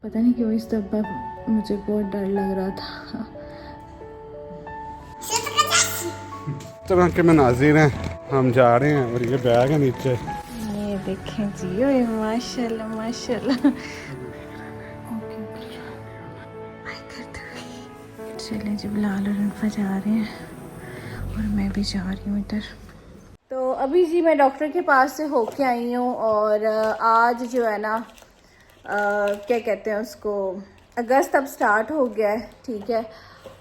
पता नहीं क्यों इस दफ़ा मुझे बहुत डर लग रहा था। तरह के मनाजिर हैं, हम जा रहे हैं और ये बैग है नीचे। ये देखें जी, ओए माशाल्लाह माशाल्लाह। चले जी, बिलाल और अनफा जा रहे हैं और मैं भी जा रही हूँ इधर। तो अभी जी मैं डॉक्टर के पास से होके आई हूँ और आज जो है ना क्या कहते हैं उसको, अगस्त अब स्टार्ट हो गया है, ठीक है।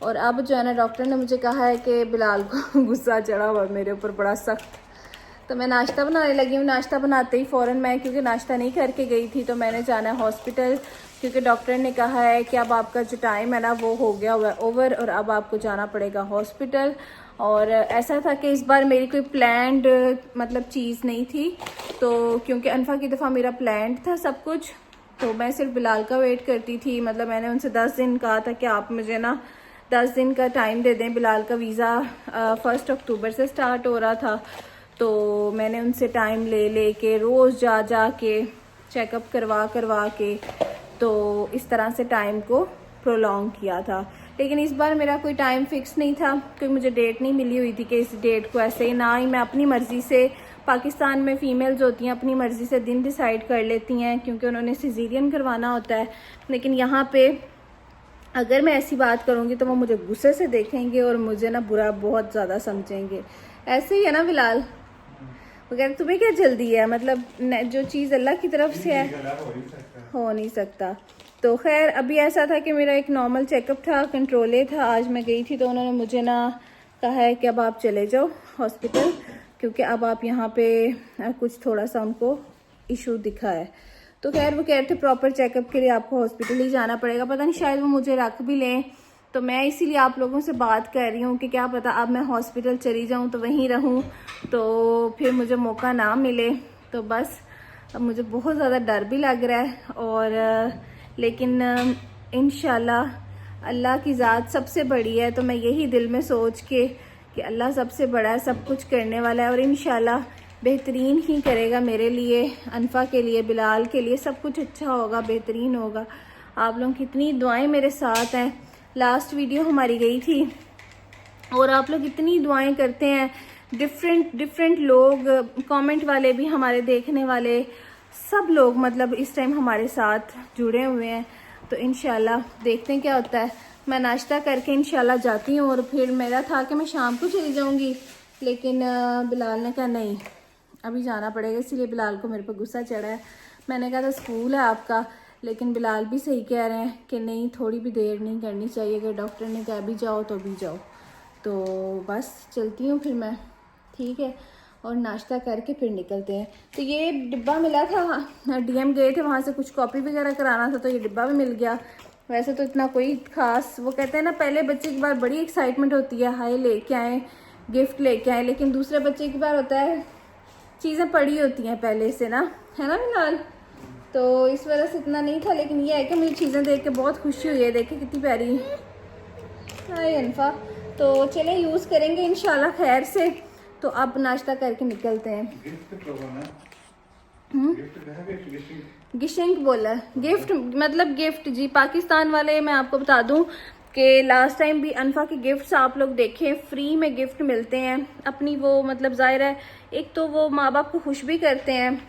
और अब जो है ना डॉक्टर ने मुझे कहा है कि बिलाल को गुस्सा चढ़ा हुआ मेरे ऊपर बड़ा सख्त। तो मैं नाश्ता बनाने लगी हूँ। नाश्ता बनाते ही फ़ौरन मैं, क्योंकि नाश्ता नहीं करके गई थी, तो मैंने जाना है हॉस्पिटल, क्योंकि डॉक्टर ने कहा है कि अब आपका जो टाइम है ना वो हो गया हुआ है ओवर और अब आपको जाना पड़ेगा हॉस्पिटल। और ऐसा था कि इस बार मेरी कोई प्लान्ड मतलब चीज़ नहीं थी, तो क्योंकि अनफा की दफ़ा मेरा प्लान्ड था सब कुछ, तो मैं सिर्फ बिलाल का वेट करती थी। मतलब मैंने उनसे 10 दिन कहा था कि आप मुझे ना 10 दिन का टाइम दे दें। बिलाल का वीज़ा 1 अक्टूबर से स्टार्ट हो रहा था, तो मैंने उनसे टाइम ले के रोज़ जा के चेकअप करवा के तो इस तरह से टाइम को प्रोलॉन्ग किया था। लेकिन इस बार मेरा कोई टाइम फिक्स नहीं था, क्योंकि मुझे डेट नहीं मिली हुई थी कि इस डेट को ऐसे ही, ना ही मैं अपनी मर्ज़ी से, पाकिस्तान में फ़ीमेल्स होती हैं अपनी मर्ज़ी से दिन डिसाइड कर लेती हैं क्योंकि उन्होंने सिजेरियन करवाना होता है। लेकिन यहाँ पे अगर मैं ऐसी बात करूँगी तो वो मुझे गुस्से से देखेंगे और मुझे ना बुरा बहुत ज़्यादा समझेंगे। ऐसे ही है ना बिलाल, वगैरह तुम्हें क्या जल्दी है, मतलब जो चीज़ अल्लाह की तरफ से है हो नहीं सकता। तो खैर अभी ऐसा था कि मेरा एक नॉर्मल चेकअप था, कंट्रोले था। आज मैं गई थी तो उन्होंने मुझे ना कहा है कि अब आप चले जाओ हॉस्पिटल, क्योंकि अब आप यहाँ पे कुछ थोड़ा सा उनको इशू दिखा है। तो खैर वो कह रहे थे प्रॉपर चेकअप के लिए आपको हॉस्पिटल ही जाना पड़ेगा। पता नहीं शायद वो मुझे रख भी लें, तो मैं इसीलिए आप लोगों से बात कर रही हूँ कि क्या पता अब मैं हॉस्पिटल चली जाऊँ तो वहीं रहूँ, तो फिर मुझे मौका ना मिले। तो बस अब मुझे बहुत ज़्यादा डर भी लग रहा है, और लेकिन इंशाल्लाह अल्लाह की ज़ात सबसे बड़ी है, तो मैं यही दिल में सोच के कि अल्लाह सबसे बड़ा है, सब कुछ करने वाला है और इंशाल्लाह बेहतरीन ही करेगा मेरे लिए, अनफा के लिए, बिलाल के लिए, सब कुछ अच्छा होगा, बेहतरीन होगा। आप लोग कितनी दुआएं मेरे साथ हैं। लास्ट वीडियो हमारी गई थी और आप लोग इतनी दुआएं करते हैं, डिफरेंट लोग, कमेंट वाले भी, हमारे देखने वाले सब लोग, मतलब इस टाइम हमारे साथ जुड़े हुए हैं। तो इंशाल्लाह देखते हैं क्या होता है। मैं नाश्ता करके इंशाल्लाह जाती हूँ, और फिर मेरा था कि मैं शाम को चली जाऊँगी, लेकिन बिलाल ने कहा नहीं अभी जाना पड़ेगा, इसीलिए बिलाल को मेरे पर गुस्सा चढ़ा है। मैंने कहा था स्कूल है आपका, लेकिन बिलाल भी सही कह रहे हैं कि नहीं थोड़ी भी देर नहीं करनी चाहिए, अगर डॉक्टर ने कहा भी जाओ तो भी जाओ। तो बस चलती हूँ फिर मैं, ठीक है, और नाश्ता करके फिर निकलते हैं। तो ये डिब्बा मिला था, डीएम गए थे वहाँ से कुछ कॉपी वगैरह कराना था, तो ये डिब्बा भी मिल गया। वैसे तो इतना कोई खास, वो कहते हैं ना पहले बच्चे की बार बड़ी एक्साइटमेंट होती है, हाय लेके आए, गिफ्ट लेके आए, लेकिन दूसरे बच्चे की बार होता है चीज़ें पड़ी होती हैं पहले से ना, है ना बिलाल। तो इस वजह से इतना नहीं था, लेकिन ये है कि मुझे चीज़ें देख के बहुत खुशी हुई है। देखे कितनी प्यारी हाय अनफा। तो चले यूज़ करेंगे इंशाल्लाह खैर से। तो अब नाश्ता करके निकलते हैं। गिशिंग बोला, गिफ्ट मतलब गिफ्ट जी, पाकिस्तान वाले। मैं आपको बता दूं कि लास्ट टाइम भी अनफा के गिफ्ट्स आप लोग देखें, फ्री में गिफ्ट मिलते हैं अपनी, वो मतलब जाहिर है एक तो वो माँ बाप को खुश भी करते हैं,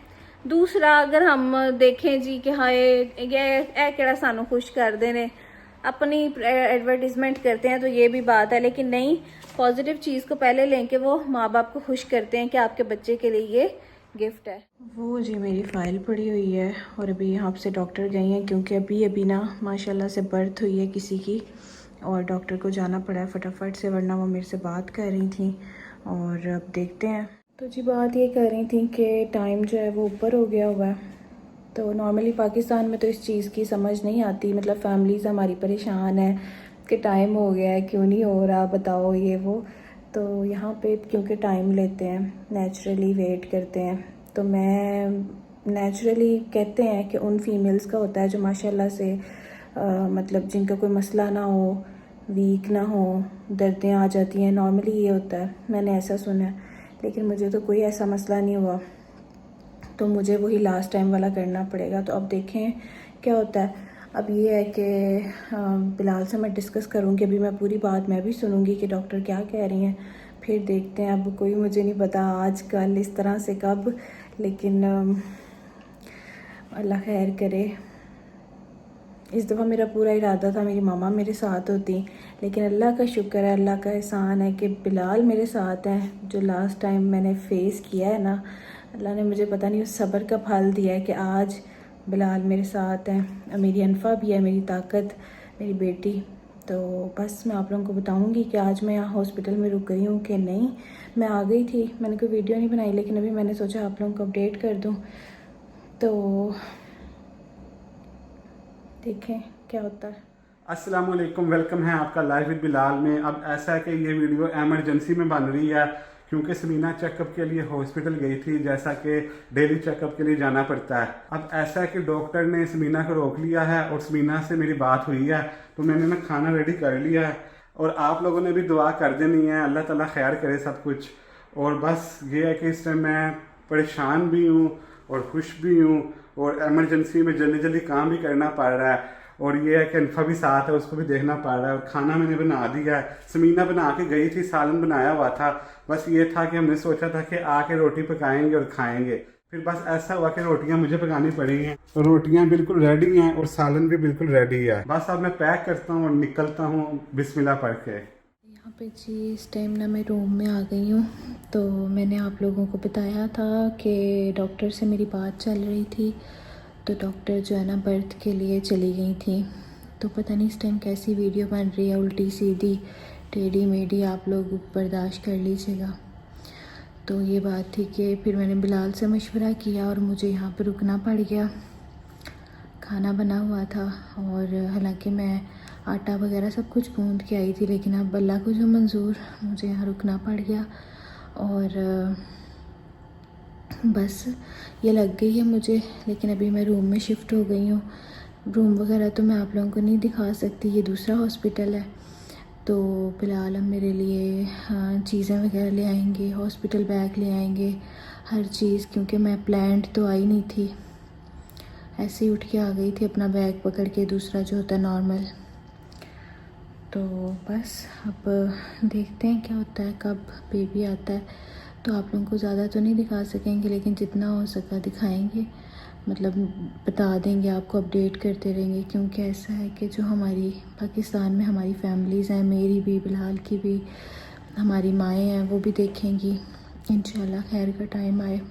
दूसरा अगर हम देखें जी कि हाय ये केड़ा सानू खुश कर देने, अपनी एडवर्टीजमेंट करते हैं, तो ये भी बात है। लेकिन नहीं, पॉजिटिव चीज़ को पहले लें कि वो माँ बाप को खुश करते हैं कि आपके बच्चे के लिए ये गिफ्ट है। वो जी मेरी फ़ाइल पड़ी हुई है और अभी यहाँ से डॉक्टर गई हैं, क्योंकि अभी ना माशाल्लाह से बर्थ हुई है किसी की, और डॉक्टर को जाना पड़ा है फटाफट से, वरना वो मेरे से बात कर रही थी। और अब देखते हैं। तो जी बात ये कर रही थी कि टाइम जो है वो ऊपर हो गया हुआ है। तो नॉर्मली पाकिस्तान में तो इस चीज़ की समझ नहीं आती, मतलब फैमिलीज़ हमारी परेशान है कि टाइम हो गया है, क्यों नहीं हो रहा, बताओ ये वो। तो यहाँ पे क्योंकि टाइम लेते हैं, नेचुरली वेट करते हैं, तो मैं नेचुरली कहते हैं कि उन फीमेल्स का होता है जो माशाल्लाह से मतलब जिनका कोई मसला ना हो, वीक ना हो, दर्दें आ जाती हैं, नॉर्मली ये होता है, मैंने ऐसा सुना है। लेकिन मुझे तो कोई ऐसा मसला नहीं हुआ, तो मुझे वही लास्ट टाइम वाला करना पड़ेगा। तो अब देखें क्या होता है। अब ये है कि बिलाल से मैं डिस्कस करूँगी, अभी मैं पूरी बात मैं भी सुनूँगी कि डॉक्टर क्या कह रही हैं, फिर देखते हैं। अब कोई मुझे नहीं पता आज कल इस तरह से कब, लेकिन अल्लाह खैर करे। इस दफ़ा मेरा पूरा इरादा था मेरी मामा मेरे साथ होती, लेकिन अल्लाह का शुक्र है, अल्लाह का एहसान है कि बिलाल मेरे साथ हैं। जो लास्ट टाइम मैंने फ़ेस किया है ना, अल्लाह ने मुझे पता नहीं उस सब्र का फल दिया है कि आज बिलाल मेरे साथ हैं। मेरी अनफा भी है, मेरी ताकत, मेरी बेटी। तो बस मैं आप लोगों को बताऊंगी कि आज मैं यहाँ हॉस्पिटल में रुक गई हूँ कि नहीं। मैं आ गई थी, मैंने कोई वीडियो नहीं बनाई, लेकिन अभी मैंने सोचा आप लोगों को अपडेट कर दूँ। तो देखें क्या होता है। अस्सलाम वालेकुम, वेलकम है आपका लाइव विद बिलाल में। अब ऐसा है कि ये वीडियो एमरजेंसी में बन रही है क्योंकि समीना चेकअप के लिए हॉस्पिटल गई थी, जैसा कि डेली चेकअप के लिए जाना पड़ता है। अब ऐसा है कि डॉक्टर ने समीना को रोक लिया है और समीना से मेरी बात हुई है, तो मैंने ना खाना रेडी कर लिया है और आप लोगों ने भी दुआ कर देनी है, अल्लाह ताला खैर करे सब कुछ। और बस ये है कि इस टाइम मैं परेशान भी हूँ और खुश भी हूँ और एमरजेंसी में जल्दी जल्दी काम भी करना पड़ रहा है। और ये है कि अनफा भी साथ है, उसको भी देखना पड़ रहा है। और खाना मैंने बना दिया है, समीना बना के गई थी, सालन बनाया हुआ था। बस ये था कि हमने सोचा था कि आके रोटी पकाएंगे और खाएंगे। फिर बस ऐसा हुआ कि रोटियां मुझे पकानी पड़ी हैं, तो रोटियां बिल्कुल रेडी हैं और सालन भी बिल्कुल रेडी है। बस अब मैं पैक करता हूँ और निकलता हूँ बिस्मिल्लाह पढ़ के। यहाँ पे जी इस टाइम ना मैं रूम में आ गई हूँ। तो मैंने आप लोगों को बताया था कि डॉक्टर से मेरी बात चल रही थी, तो डॉक्टर जो है ना बर्थ के लिए चली गई थी। तो पता नहीं इस टाइम कैसी वीडियो बन रही है, उल्टी सीधी टेढ़ी मेढ़ी, आप लोग बर्दाश्त कर लीजिएगा। तो ये बात थी कि फिर मैंने बिलाल से मशवरा किया और मुझे यहाँ पर रुकना पड़ गया। खाना बना हुआ था और हालांकि मैं आटा वगैरह सब कुछ गूंद के आई थी, लेकिन अब अल्लाह को जो मंजूर, मुझे यहाँ रुकना पड़ गया। और बस ये लग गई है मुझे, लेकिन अभी मैं रूम में शिफ्ट हो गई हूँ। रूम वगैरह तो मैं आप लोगों को नहीं दिखा सकती, ये दूसरा हॉस्पिटल है। तो फिलहाल हम मेरे लिए चीज़ें वगैरह ले आएंगे, हॉस्पिटल बैग ले आएंगे, हर चीज़, क्योंकि मैं प्लान्ड तो आई नहीं थी, ऐसे ही उठ के आ गई थी अपना बैग पकड़ के, दूसरा जो होता है नॉर्मल। तो बस अब देखते हैं क्या होता है, कब बेबी आता है। तो आप लोगों को ज़्यादा तो नहीं दिखा सकेंगे, लेकिन जितना हो सका दिखाएंगे, मतलब बता देंगे आपको, अपडेट करते रहेंगे। क्योंकि ऐसा है कि जो हमारी पाकिस्तान में हमारी फैमिलीज़ हैं, मेरी भी, बिलाल की भी, हमारी माएँ हैं, वो भी देखेंगी इंशाल्लाह। खैर का टाइम आए,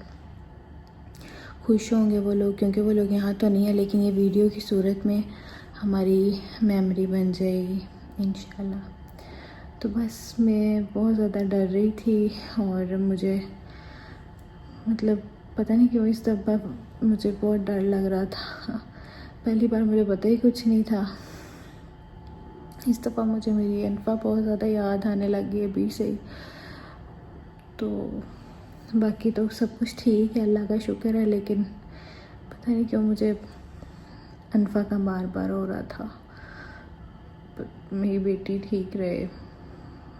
खुश होंगे वो लोग, क्योंकि वो लोग यहाँ तो नहीं है, लेकिन ये वीडियो की सूरत में हमारी मेमोरी बन जाएगी इंशाल्लाह। तो बस मैं बहुत ज़्यादा डर रही थी और मुझे मतलब पता नहीं क्यों इस दफ़ा मुझे बहुत डर लग रहा था। पहली बार मुझे पता ही कुछ नहीं था। इस दफ़ा मुझे मेरी अनफा बहुत ज़्यादा याद आने लग गई अभी से ही। तो बाकी तो सब कुछ ठीक है, अल्लाह का शुक्र है, लेकिन पता नहीं क्यों मुझे अनफा का बार बार हो रहा था। मेरी बेटी ठीक रहे,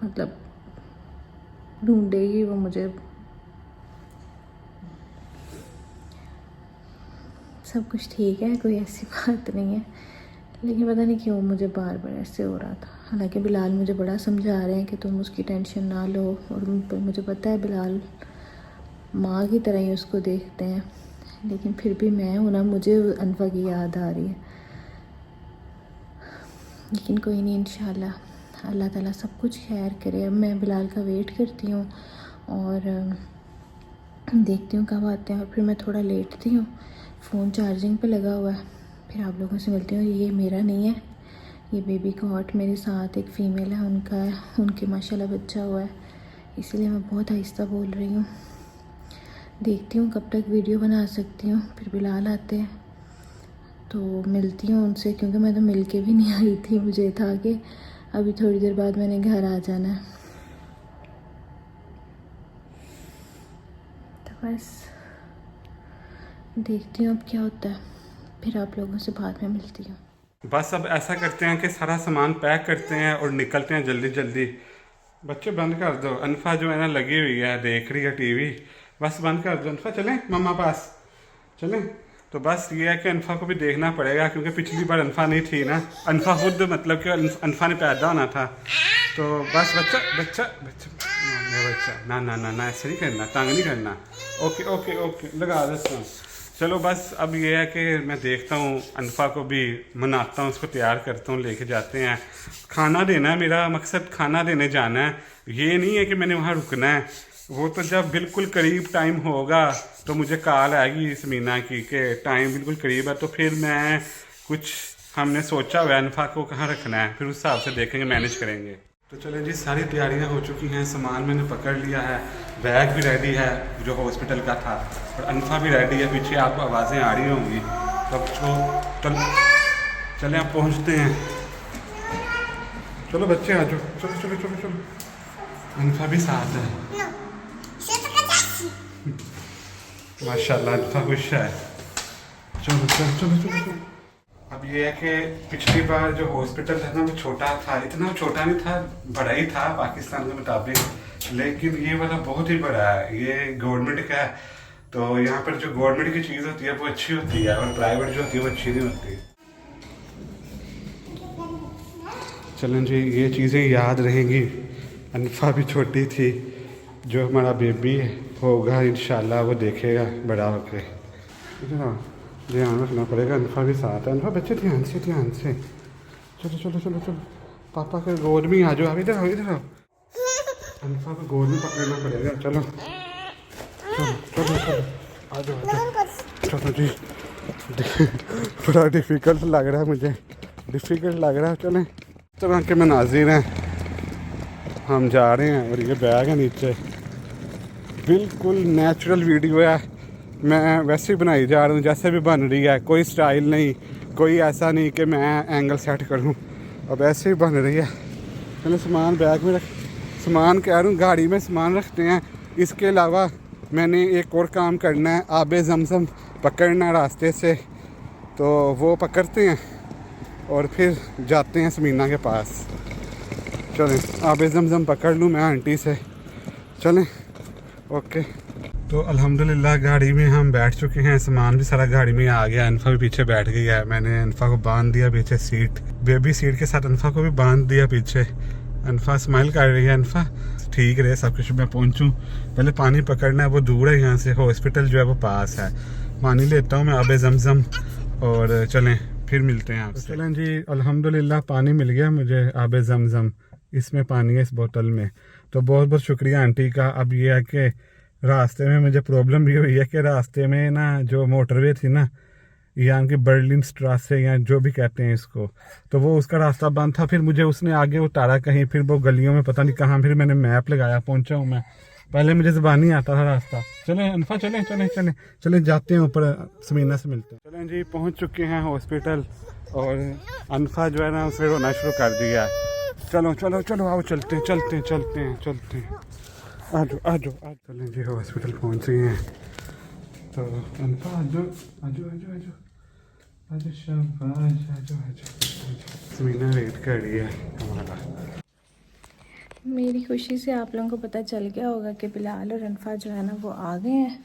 मतलब ढूंढेगी वो मुझे, सब कुछ ठीक है, कोई ऐसी बात नहीं है, लेकिन पता नहीं क्यों मुझे बार बार ऐसे हो रहा था। हालांकि बिलाल मुझे बड़ा समझा रहे हैं कि तुम उसकी टेंशन ना लो, और मुझे पता है बिलाल माँ की तरह ही उसको देखते हैं, लेकिन फिर भी मैं हूँ ना, मुझे अनफा की याद आ रही है। लेकिन कोई नहीं, इंशाल्लाह अल्लाह ताला सब कुछ खैर करे। अब मैं बिलाल का वेट करती हूँ और देखती हूँ कब आते हैं, और फिर मैं थोड़ा लेटती हूँ, फ़ोन चार्जिंग पे लगा हुआ है, फिर आप लोगों से मिलती हूँ। ये मेरा नहीं है, ये बेबी कॉट मेरे साथ एक फ़ीमेल है, उनका है, उनके माशाल्लाह बच्चा हुआ है, इसलिए मैं बहुत आहिस्ता बोल रही हूँ। देखती हूँ कब तक वीडियो बना सकती हूँ, फिर बिलाल आते हैं तो मिलती हूँ उनसे, क्योंकि मैं तो मिल के भी नहीं आई थी, मुझे था कि अभी थोड़ी देर बाद मैंने घर आ जाना है। तो बस देखती हूँ अब क्या होता है, फिर आप लोगों से बाद में मिलती हूँ। बस अब ऐसा करते हैं कि सारा सामान पैक करते हैं और निकलते हैं जल्दी जल्दी। बच्चे बंद कर दो, अनफा जो है ना लगी हुई है, देख रही है टीवी। बस बंद कर दो अनफा, चलें मम्मा पास, चलें। तो बस ये है कि अनफा को भी देखना पड़ेगा, क्योंकि पिछली बार अनफा नहीं थी ना, अनफा खुद मतलब कि अनफा ने पैदा होना था। तो बस बच्चा बच्चा बच्चा बच्चा ना ना ना ना ऐसे नहीं करना, तंग नहीं करना। ओके ओके ओके लगा देता हूँ। चलो बस अब ये है कि मैं देखता हूँ अनफा को भी मनाता हूँ, उसको तैयार करता हूँ, लेके जाते हैं, खाना देना है। मेरा मकसद खाना देने जाना है, ये नहीं है कि मैंने वहाँ रुकना है। वो तो जब बिल्कुल करीब टाइम होगा तो मुझे कॉल आएगी समीना की कि टाइम बिल्कुल करीब है, तो फिर मैं कुछ हमने सोचा हुआ है अनफा को कहाँ रखना है, फिर उस हिसाब से देखेंगे, मैनेज करेंगे। तो चलें जी, सारी तैयारियां हो चुकी हैं, सामान मैंने पकड़ लिया है, बैग भी रेडी है जो हॉस्पिटल का था, और अनफा भी रेडी है। पीछे आपको आवाज़ें आ रही होंगी, तो चलें आप पहुँचते हैं। चलो बच्चे आ जाओ, चलो चलो चलो चलो, अनफा भी साथ है। माशाल्लाह अनफा खुश है। चलो चलो चलो चलो चलो। अब ये है कि पिछली बार जो हॉस्पिटल था ना वो छोटा था, इतना छोटा नहीं था, बड़ा ही था पाकिस्तान के मुताबिक, लेकिन ये वाला बहुत ही बड़ा है, ये गवर्नमेंट का है। तो यहाँ पर जो गवर्नमेंट की चीज़ होती है वो अच्छी होती है, और प्राइवेट जो होती है वो अच्छी नहीं होती। चलें जी, ये चीज़ें याद रहेंगी। अनफा भी छोटी थी, जो हमारा बेबी होगा इंशाल्लाह वो देखेगा बड़ा होकर। ध्यान रखना पड़ेगा, अनफा भी साथ है। अनफा बच्चे ध्यान से ध्यान से, चलो चलो चलो चलो, पापा के गोद में आ जाओ, आप इधर आओ इधर आओ, अनफा को गोद में पकड़ना पड़ेगा। चलो चलो चलो चलो आ जाओ आ जाओ, चलो जी। थोड़ा डिफ़िकल्ट लग रहा है मुझे, डिफ़िकल्ट लग रहा है। चलें, तरह के मनाजिर हैं, हम जा रहे हैं, और ये बैग है नीचे, बिल्कुल नेचुरल वीडियो है, मैं वैसे ही बनाई जा रहा हूँ जैसे भी बन रही है, कोई स्टाइल नहीं, कोई ऐसा नहीं कि मैं एंगल सेट करूँ, अब ऐसे ही बन रही है। मैंने सामान बैग में सामान कह रहा हूँ गाड़ी में सामान रखते हैं। इसके अलावा मैंने एक और काम करना है, आबे ज़मज़म पकड़ना रास्ते से, तो वो पकड़ते हैं और फिर जाते हैं समीना के पास। चलें, आबे ज़मज़म पकड़ लूँ मैं आंटी से, चलें ओके। तो अल्हम्दुलिल्लाह गाड़ी में हम बैठ चुके हैं, सामान भी सारा गाड़ी में आ गया, अनफा भी पीछे बैठ गई है। मैंने अनफा को बांध दिया पीछे सीट, बेबी सीट के साथ अनफा को भी बांध दिया पीछे। अनफा स्माइल कर रही है, अनफा ठीक रहे सब कुछ। मैं पहुंचूं, पहले पानी पकड़ना है, वो दूर है यहाँ से, हॉस्पिटल जो है वो पास है। पानी लेता हूँ मैं आबे ज़मज़म, और चलें फिर मिलते हैं आपसे। चलें जी, अल्हम्दुलिल्लाह पानी मिल गया मुझे, आबे ज़मज़म इसमें पानी है इस बोतल में। तो बहुत बहुत शुक्रिया आंटी का। अब ये है कि रास्ते में मुझे प्रॉब्लम भी हुई है कि रास्ते में ना जो मोटरवे थी ना, यहाँ की बर्लिन स्ट्रासे या जो भी कहते हैं इसको, तो वो उसका रास्ता बंद था। फिर मुझे उसने आगे उतारा कहीं, फिर वो गलियों में पता नहीं कहाँ, फिर मैंने मैप लगाया, पहुंचा हूँ मैं। पहले मुझे ज़बानी आता था रास्ता। चलें अनफा, चलें चलें चलें चलें, जाते हैं ऊपर, समीना से मिलते हैं। चलें जी, पहुँच चुके हैं हॉस्पिटल, और अनफा जो है ना उसे रोना शुरू कर दिया है। चलो चलो चलो आओ, चलते हैं चलते हैं चलते हैं चलते हैं, आ जाओ आ जाओ आ। चलें जी, हॉस्पिटल पहुँच गए हैं। तो अनफा आ जाओ आ जाओ आ जाओ आ जाओ आ जाओ, शाबाश आ जाओ आ जाओ। समीना वेट कर रही है हमारा। मेरी खुशी से आप लोगों को पता चल गया होगा कि बिलाल और अनफा जो है ना वो आ गए हैं,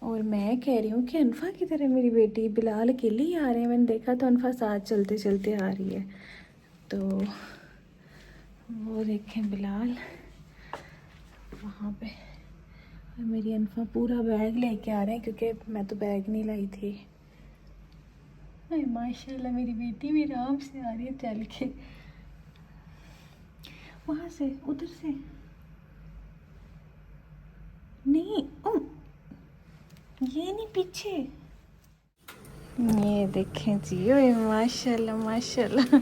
और मैं कह रही हूँ कि अनफा की तरह मेरी बेटी, बिलाल अकेले ही आ रहे हैं। मैंने देखा तो अनफा साथ चलते चलते आ रही है, तो वो देखें बिलाल वहाँ पे, और मेरी अनफा पूरा बैग लेके आ रहे हैं, क्योंकि मैं तो बैग नहीं लाई थी। माशाल्लाह मेरी बेटी भी आराम से आ रही है चल के, वहाँ से उधर से नहीं, ये नहीं पीछे, ये देखें जी, ओए माशाल्लाह माशाल्लाह।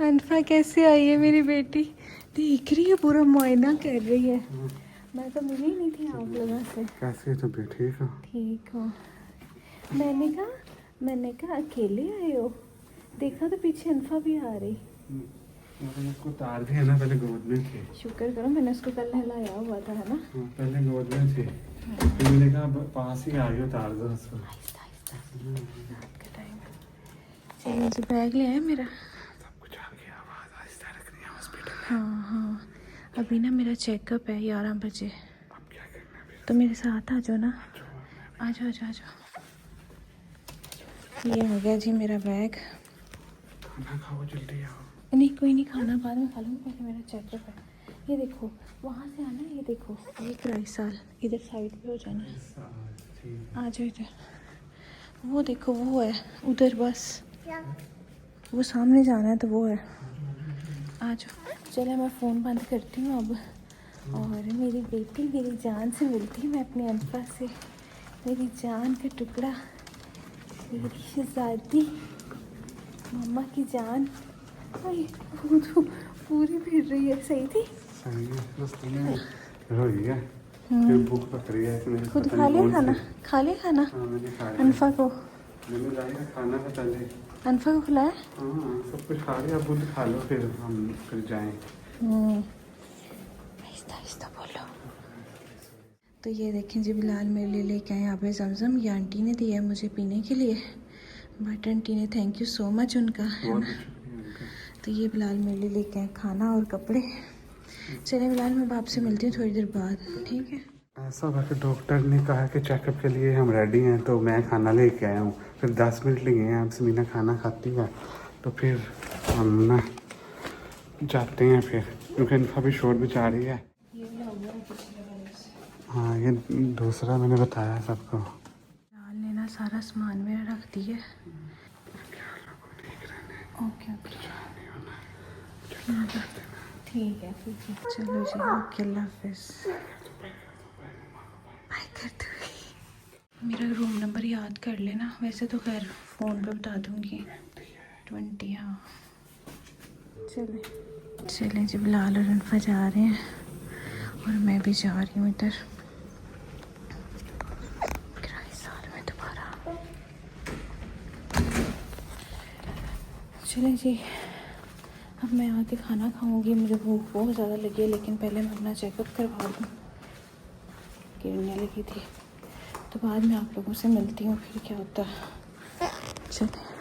अनफा कैसे आई है मेरी बेटी, देख रही है, पूरा मुआयना कर रही है। मैं तो मिली नहीं थी आप लोगों से। कैसे हो तुम? ठीक हो? ठीक हो। मैंने कहा अकेले आए हो, देखा तो पीछे अनफा भी आ रही। मैंने उसको तार दिया ना, पहले गोद में थी। शुक्र करो, मैंने उसको कल नहलाया हुआ था, है ना। पहले गोद में थी, फिर मैंने कहा पास ही आ गई, उतार दो उसको। रात का टाइम है। चलिए जी, बैग ले आए मेरा, सब कुछ आ गया, आवाज़ आहिस्ता रखनी है हॉस्पिटल। हाँ हाँ, अभी ना मेरा चेकअप है 11 बजे, अब क्या करना है फिर? तो मेरे साथ आ जाओ ना, आ जाओ आ जाओ आ जाओ। ये आ गया जी मेरा बैग। खाना खाओ, जल्दी आओ। नहीं कोई नहीं, खाना बाद में खा लूँगी, पहले मेरा चेकअप है। ये देखो वहाँ से आना, ये देखो ये किराए साल इधर साइड पे हो जाना, आ जाओ इधर। वो देखो वो है उधर, बस वो सामने जाना है तो वो है, आ जाओ। चलो मैं फ़ोन बंद करती हूँ अब, और मेरी बेटी मेरी जान से मिलती है मैं अपने अनफा से, मेरी जान का टुकड़ा, मेरी शहजादी, मम्मा की जान। अरे वो तो पूरी फिर रही है, सही थी। रोई है, फिर भूख लग रही है इसमें। खुद खा लिया खाना, खा लिया खाना। हाँ मैंने खा लिया। अनफा को, मैंने जाएगा खाना था पहले। अनफा को खिलाया। हाँ सब कुछ खा लिया, अब खुद खा लो फिर हम फिर जाएं। आहिस्ता आहिस्ता बोलो। तो ये देखें जी बिलाल मेरे लिए लेके आए आबे जमजम, ये आंटी ने दिया है मुझे पीने के लिए, बट आंटी ने थैंक यू सो मच उनका, है ना। तो ये बिलाल मेरे लिए लेके आए खाना और कपड़े। चले बिलाल मैं बाप से मिलती हूँ थोड़ी देर बाद, ठीक है। ऐसा हुआ कि डॉक्टर ने कहा कि चेकअप के लिए हम रेडी हैं, तो मैं खाना लेके आया हूँ। फिर 10 मिनट लगे हैं, अब समीना खाना खाती है तो फिर हम ना जाते हैं फिर, क्योंकि इनका भी शोर मचा रही है। हाँ ये दूसरा मैंने बताया सबको। बिलाल ने ना सारा सामान मेरा रख दिया। ओके ओके ठीक है ठीक है, चलो जी ओके, अल्लाह हाफिज़। बाय कर दूँगी। मेरा रूम नंबर याद कर लेना, वैसे तो खैर फ़ोन पे बता दूँगी। 20 हाँ। चलें जी बिलाल और अनफा जा रहे हैं और मैं भी जा रही हूँ इधर किराए साल में दोबारा। चलें जी, अब मैं आके खाना खाऊंगी, मुझे भूख बहुत ज़्यादा लगी है, लेकिन पहले मैं अपना चेकअप करवा दूँ, गिरने लगी थी। तो बाद में आप लोगों से मिलती हूँ फिर क्या होता है। चलें।